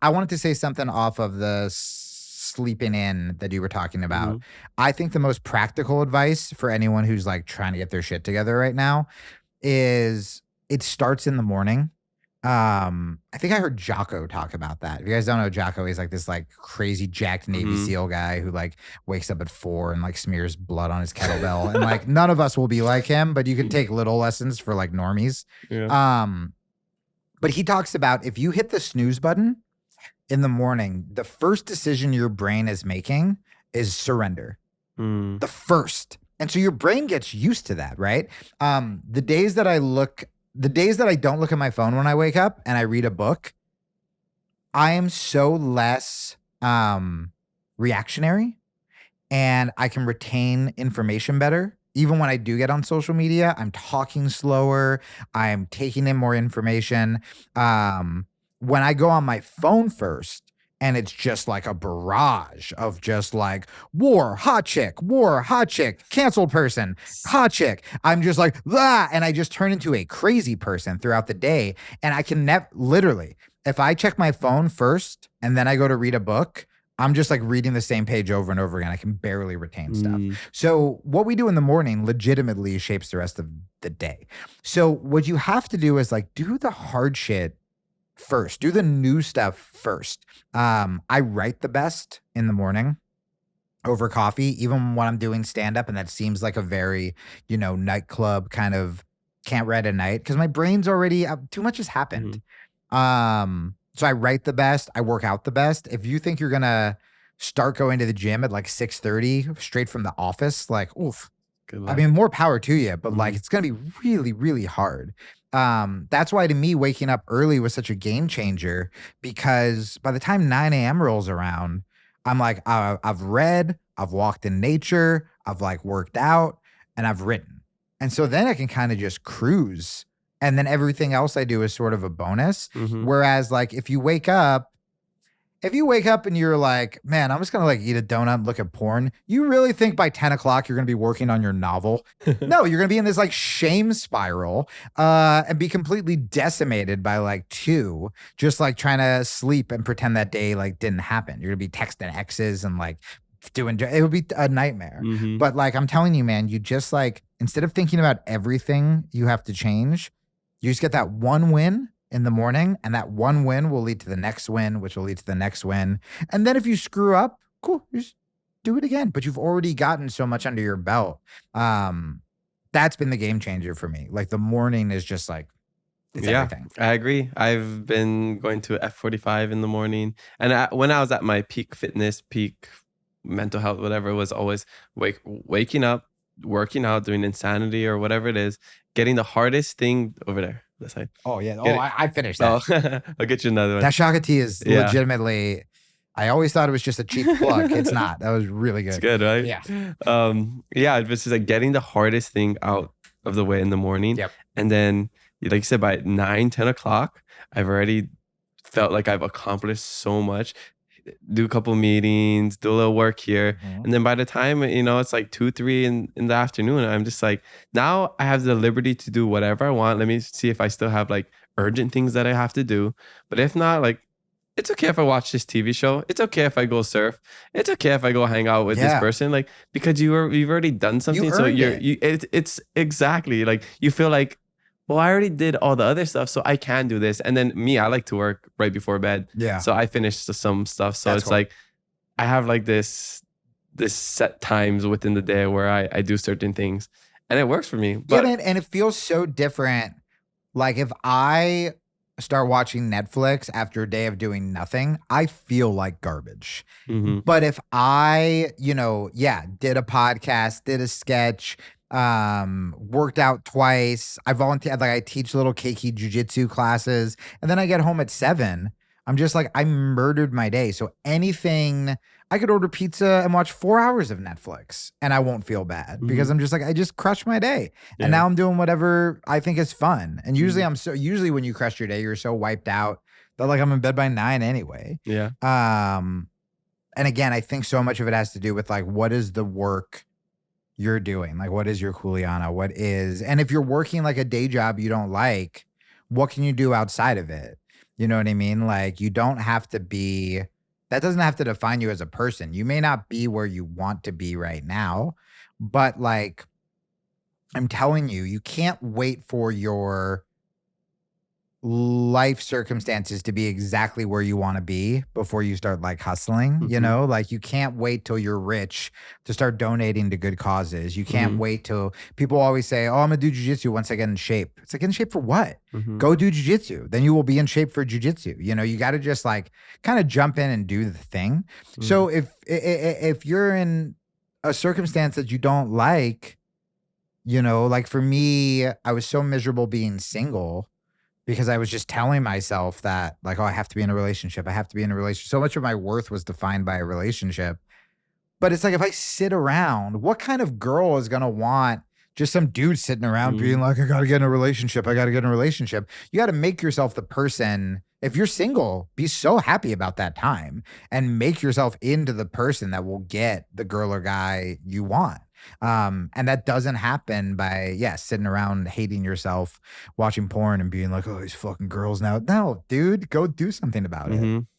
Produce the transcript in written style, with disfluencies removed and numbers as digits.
I wanted to say something off of the sleeping in that you were talking about. Mhm. I think the most practical advice for anyone who's like trying to get their shit together right now is it starts in the morning. I think I heard Jocko talk about that. If you guys don't know Jocko, he's like this like crazy jacked Navy Mhm. SEAL guy who like wakes up at 4 and like smears blood on his kettlebell. And like none of us will be like him, but you can take little lessons for like normies. Yeah. Um, but he talks about if you hit the snooze button in the morning, the first decision your brain is making is surrender. Mm. The first. And so your brain gets used to that, right? The days that I don't look at my phone when I wake up and I read a book, I am so less reactionary and I can retain information better. Even when I do get on social media, I'm talking slower. I'm taking in more information. When I go on my phone first, and it's just like a barrage of just like war, hot chick, canceled person, hot chick. I'm just like, ah, and I just turn into a crazy person throughout the day. And I can never, literally, if I check my phone first and then I go to read a book, I'm just like reading the same page over and over again. I can barely retain stuff. Mm. So what we do in the morning legitimately shapes the rest of the day. So what you have to do is like do the hard shit first. Do the new stuff first. I write the best in the morning over coffee, even when I'm doing stand up, and that seems like a very, nightclub kind of can't write at night because my brain's already too much has happened. So I write the best, I work out the best. If you think you're gonna start going to the gym at like 6:30 straight from the office, like, oof. Good I luck. mean, more power to you, but like Mhm. it's gonna be really, really hard. That's why to me, waking up early was such a game changer because by the time 9 a.m. rolls around, I'm like, I've read, I've walked in nature, I've like worked out, and I've written. And so then I can kind of just cruise. And then everything else I do is sort of a bonus. Mhm. Whereas, like, if you wake up and you're like, man, I'm just gonna like eat a donut and look at porn, you really think by 10 o'clock you're gonna be working on your novel? No, you're gonna be in this like shame spiral and be completely decimated by like 2, just like trying to sleep and pretend that day like didn't happen. You're gonna be texting exes and like it would be a nightmare. Mhm. But like I'm telling you, man, you just like instead of thinking about everything you have to change, you just get that one win in the morning, and that one win will lead to the next win, which will lead to the next win. And then if you screw up, cool, you just do it again. But you've already gotten so much under your belt. That's been the game changer for me. Like the morning is just like it's Yeah, everything. I agree. I've been going to F45 in the morning, and when I was at my peak fitness, peak mental health, whatever, it was always waking up, working out, doing insanity or whatever it is, getting the hardest thing over there. That's like Oh yeah. get Oh, it. I finished Oh, that. I'll get you another one. That Shaka tea is Yeah, legitimately. I always thought it was just a cheap plug. It's not. That was really it's good. good, right? Yeah. Yeah, it's just like getting the hardest thing out of the way in the morning, Yep. and then like you said, by 9, 10 o'clock, I've already felt like I've accomplished so much. Do a couple meetings, do a little work here. Mhm. And then by the time, it's like 2, 3 in the afternoon, I'm just like, now I have the liberty to do whatever I want. Let me see if I still have like urgent things that I have to do. But if not, like, it's okay if I watch this TV show. It's okay if I go surf. It's okay if I go hang out with this Yeah. person. Like, because you've already done something. So earned it. it's exactly like you feel like, well, I already did all the other stuff, so I can do this. And then me, I like to work right before bed. Yeah. So I finish some stuff. So That's it's cool. like I have like this set times within the day where I do certain things, and it works for me. Yeah, But man, and it feels so different. Like if I start watching Netflix after a day of doing nothing, I feel like garbage. mhm. But if I, did a podcast, did a sketch, worked out twice, I volunteered, like I teach little keiki jujitsu classes, and then I get home at 7, I'm just like, I murdered my day. So anything, I could order pizza and watch 4 hours of Netflix and I won't feel bad because Mhm. I'm just like, I just crushed my day. And Yeah. now I'm doing whatever I think is fun. And usually Mhm. usually when you crush your day, you're so wiped out that like I'm in bed by 9 anyway. Yeah. And again, I think so much of it has to do with like, what is the work you're doing? Like, what is your Kuleana? And if you're working like a day job you don't like, what can you do outside of it? You know what I mean? Like, you don't have to be that doesn't have to define you as a person. You may not be where you want to be right now, but, like, I'm telling you, you can't wait for your life circumstances to be exactly where you wanna be before you start, like, hustling, you Mhm. know? Like, you can't wait till you're rich to start donating to good causes. You can't Mhm. wait till people always say, "Oh, Imma do jujitsu once I get in shape." It's like, "In shape for what? Mhm. Go do jujitsu, then you will be in shape for jujitsu." You know, you gotta just, like, kinda jump in and do the thing. Mhm. So if you're in a circumstance that you don't like, you know, like, for me, I was so miserable being single because I was just telling myself that, like, "Oh, I have to be in a relationship. I have to be in a relationship." So much of my worth was defined by a relationship. But it's like, if I sit around, what kind of girl is gonna want just some dude sitting around being Mhm. like, "I gotta get in a relationship. I gotta get in a relationship." You gotta make yourself the person. If you're single, be so happy about that time and make yourself into the person that will get the girl or guy you want. And that doesn't happen by, yeah, sitting around hating yourself, watching porn and being like, "Oh, these fucking girls now." No, dude, go do something about it. Mhm.